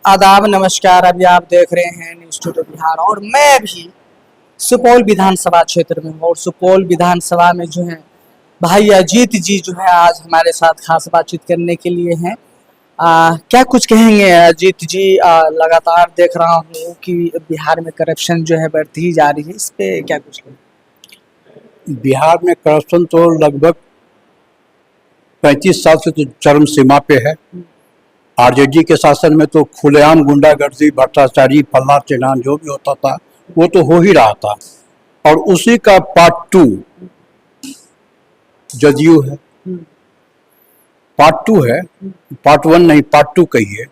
आदाब नमस्कार। अभी आप देख रहे हैं न्यूज़ टुडे बिहार और मैं भी सुपौल विधानसभा क्षेत्र में हूँ और सुपौल विधानसभा में जो है भाई अजीत जी जो है आज हमारे साथ खास बातचीत करने के लिए हैं। क्या कुछ कहेंगे अजीत जी? लगातार देख रहा हूँ कि बिहार में करप्शन जो है बढ़ती ही जा रही है, इस पे क्या कुछ कहेंगे? बिहार में करप्शन तो लगभग 35 साल से तो चरम सीमा पे है। आरजेडी के शासन में तो खुलेआम गुंडागर्दी, भ्रष्टाचारी, फल्ला चिलान जो भी होता था वो तो हो ही रहा था। और उसी का पार्ट 2 जदयू है। पार्ट 2 है, पार्ट 1 नहीं, पार्ट 2 कहिए।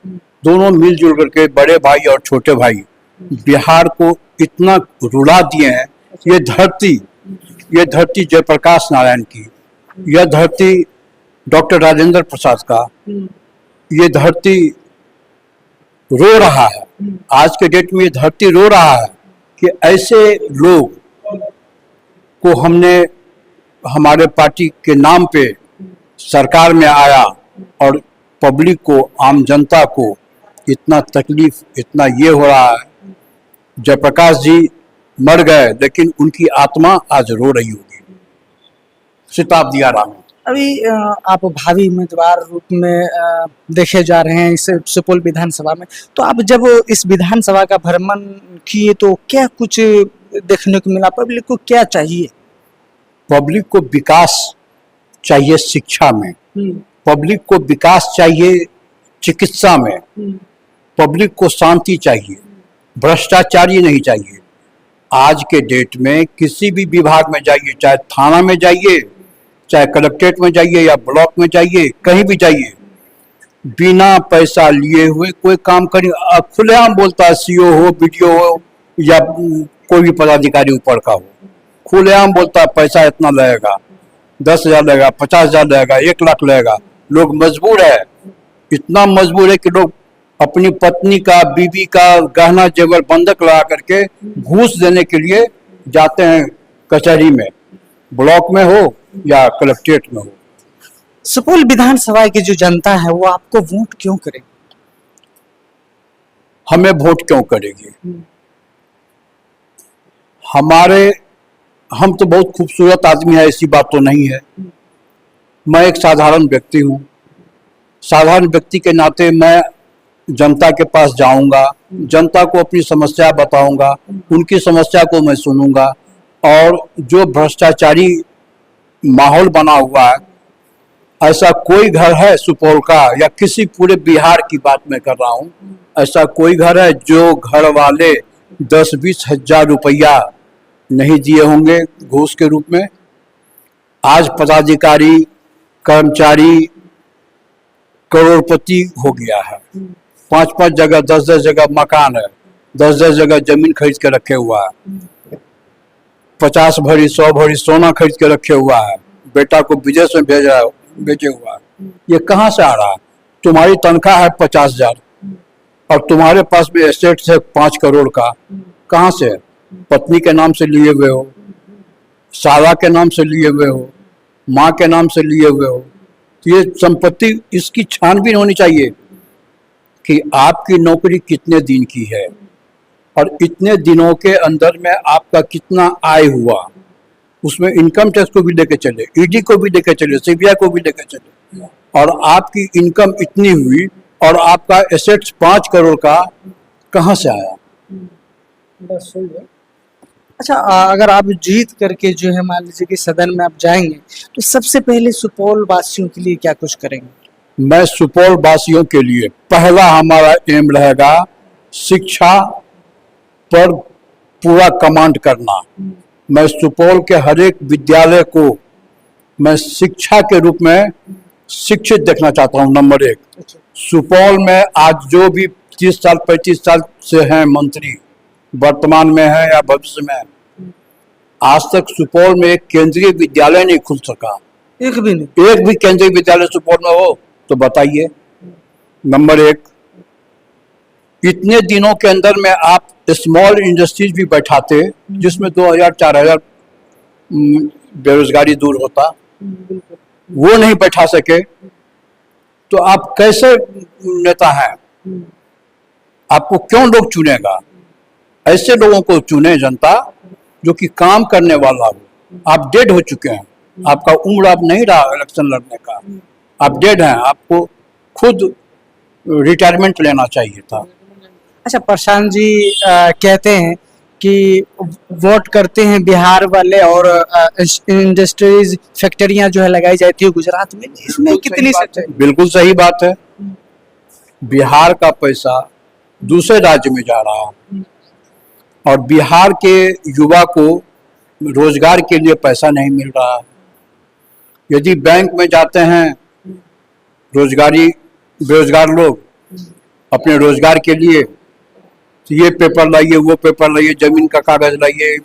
दोनों मिलजुल करके बड़े भाई और छोटे भाई बिहार को इतना रुला दिए हैं। ये धरती जयप्रकाश नारायण की, यह धरती डॉक्टर राजेंद्र प्रसाद का, ये धरती रो रहा है। आज के डेट में ये धरती रो रहा है कि ऐसे लोग को हमने हमारे पार्टी के नाम पे सरकार में आया और पब्लिक को, आम जनता को इतना तकलीफ, इतना ये हो रहा है। जयप्रकाश जी मर गए लेकिन उनकी आत्मा आज रो रही होगी। सिताब दिया राम। अभी आप भावी उम्मीदवार रूप में देखे जा रहे हैं इस सुपौल विधानसभा में, तो आप जब इस विधानसभा का भ्रमण किए तो क्या कुछ देखने को मिला? पब्लिक को क्या चाहिए? पब्लिक को विकास चाहिए शिक्षा में, पब्लिक को विकास चाहिए चिकित्सा में, पब्लिक को शांति चाहिए, भ्रष्टाचारी नहीं चाहिए। आज के डेट में किसी भी विभाग में जाइए, चाहे थाना में जाइए, चाहे कलेक्ट्रेट में जाइए या ब्लॉक में जाइए, कहीं भी जाइए, बिना पैसा लिए हुए कोई काम करिए। खुलेआम बोलता है, सीओ हो, बीडीओ हो या कोई भी पदाधिकारी ऊपर का हो, खुलेआम बोलता है पैसा इतना लगेगा, 10,000 लगेगा, 50,000 लगेगा, 1 लाख लगेगा। लोग मजबूर है, इतना मजबूर है कि लोग अपनी पत्नी का, बीवी का गहना जेवर बंधक लगा करके घूस देने के लिए जाते हैं कचहरी में, ब्लॉक में हो या कलेक्ट्रेट में हो। सुपौल विधानसभा की जो जनता है वो आपको वोट क्यों करेगी? हमें वोट क्यों करेगी? हम तो बहुत खूबसूरत आदमी है, ऐसी बात तो नहीं है। मैं एक साधारण व्यक्ति हूँ। साधारण व्यक्ति के नाते मैं जनता के पास जाऊंगा, जनता को अपनी समस्या बताऊंगा, उनकी समस्या को मैं सुनूंगा। और जो भ्रष्टाचारी माहौल बना हुआ है, ऐसा कोई घर है सुपौल का या किसी पूरे बिहार की बात मैं कर रहा हूँ, ऐसा कोई घर है जो घर वाले 10-20 हजार रुपया नहीं दिए होंगे घूस के रूप में? आज पदाधिकारी, कर्मचारी करोड़पति हो गया है। 5-5 जगह, 10-10 जगह मकान है, 10-10 जगह जमीन खरीद के रखे हुआ है, 50 भरी 100 भरी सोना खरीद के रखे हुआ है, बेटा को विदेश में भेजे हुआ है। ये कहाँ से आ रहा है? तुम्हारी तनख्वाह है 50,000 और तुम्हारे पास भी एसेट्स है 5 करोड़ का, कहाँ से? पत्नी के नाम से लिए हुए हो, साला के नाम से लिए हुए हो, माँ के नाम से लिए हुए हो। तो ये संपत्ति, इसकी छानबीन होनी चाहिए कि आपकी नौकरी कितने दिन की है और इतने दिनों के अंदर में आपका कितना आय हुआ। उसमें इनकम टैक्स को भी लेके चले, ईडी को भी लेके चले, सीबीआई को भी लेके चले। और आपकी इनकम इतनी हुई और आपका एसेट्स 5 करोड़ का कहाँ से आया? बस सही है। अच्छा, अगर आप जीत करके जो है मान लीजिए कि सदन में आप जाएंगे तो सबसे पहले सुपौल वासियों के लिए क्या कुछ करेंगे? मैं सुपौल वासियों के लिए पहला हमारा एम रहेगा शिक्षा पर पूरा कमांड करना। मैं सुपौल के हर एक विद्यालय को मैं शिक्षा के रूप में शिक्षित देखना चाहता हूँ। नंबर 1, सुपौल में आज जो भी 30 साल 35 साल से हैं मंत्री, वर्तमान में है या भविष्य में, आज तक सुपौल में एक केंद्रीय विद्यालय नहीं खुल सका। एक भी नहीं? एक भी केंद्रीय विद्यालय सुपौल में हो तो बताइए। नंबर 1, इतने दिनों के अंदर में आप स्मॉल इंडस्ट्रीज भी बैठाते जिसमें 2,000-4,000 बेरोजगारी दूर होता, वो नहीं बैठा सके तो आप कैसे नेता हैं? आपको क्यों लोग चुनेगा? ऐसे लोगों को चुने जनता जो कि काम करने वाला हो। आप डेड हो चुके हैं, आपका उम्र अब नहीं रहा इलेक्शन लड़ने का, आप डेड हैं, आपको खुद रिटायरमेंट लेना चाहिए था। अच्छा, प्रशांत जी कहते हैं कि वोट करते हैं बिहार वाले और इंडस्ट्रीज फैक्ट्रियां जो है लगाई जाती है गुजरात में, इसमें कितनी सच है? बिल्कुल सही बात है। बिहार का पैसा दूसरे राज्य में जा रहा है और बिहार के युवा को रोजगार के लिए पैसा नहीं मिल रहा है। यदि बैंक में जाते हैं बेरोजगार लोग अपने रोजगार के लिए, तो ये पेपर लाइए, वो पेपर लाइए, जमीन का कागज लाइए,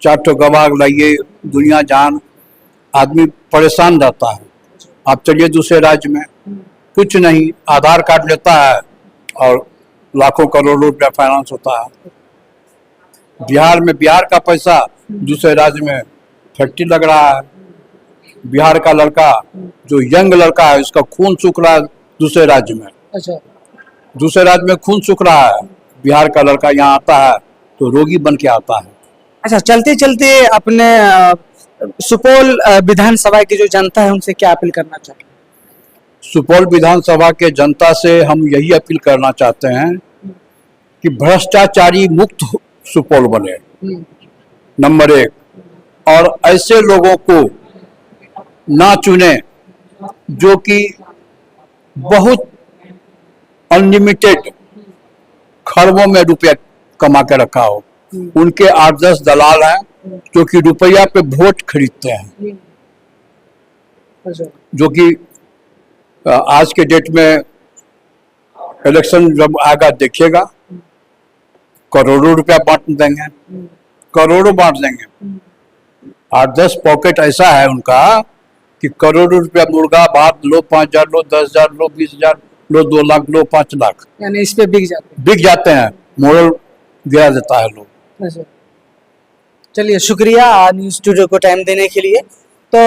4 ठो गवाह लाइए, दुनिया जान, आदमी परेशान रहता है। आप चलिए दूसरे राज्य में, कुछ नहीं, आधार कार्ड लेता है और लाखों करोड़ों रुपया फाइनेंस होता है। बिहार में बिहार का पैसा दूसरे राज्य में फैक्ट्री लग रहा है। बिहार का लड़का जो यंग लड़का है, उसका खून सूख रहा है दूसरे राज्य में। अच्छा, दूसरे राज्य में खून सूख रहा है, बिहार का लड़का यहाँ आता है तो रोगी बन के आता है। अच्छा, चलते चलते अपने सुपौल विधानसभा की जो जनता है उनसे क्या अपील करना चाहिए? सुपौल विधानसभा के जनता से हम यही अपील करना चाहते हैं कि भ्रष्टाचारी मुक्त सुपौल बने, नंबर 1, और ऐसे लोगों को ना चुने जो कि बहुत अनलिमिटेड खरबों में रुपया कमा के रखा हो। उनके 8-10 दलाल हैं जो कि रुपया पे वोट खरीदते हैं, जो कि आज के डेट में इलेक्शन जब आएगा देखिएगा, करोड़ों रुपया बांट देंगे, करोड़ों बांट देंगे। 8-10 पॉकेट ऐसा है उनका कि करोड़ों रुपया मुर्गा भात लो, 5,000 लो, 10,000 लो, 20,000 लो, 2 लाख लो, 5 लाख, यानी इस पे बिक जाते हैं, मोरल गिरा देता है लोग। अच्छा, चलिए, शुक्रिया न्यूज़ स्टूडियो को टाइम देने के लिए। तो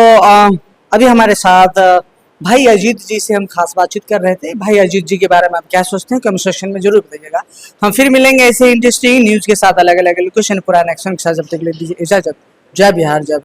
अभी हमारे साथ भाई अजीत जी से हम खास बातचीत कर रहे थे। भाई अजीत जी के बारे में आप क्या सोचते हैं, कमेंट सेक्शन में जरूर बताइएगा। हम फिर मिलेंगे ऐसे इंटरेस्टिंग न्यूज़ के साथ, अलग अलग लोकेशन, पुराने एक्शन के साथ। जब तक के लिए दीजिए इजाजत। जय बिहार, जय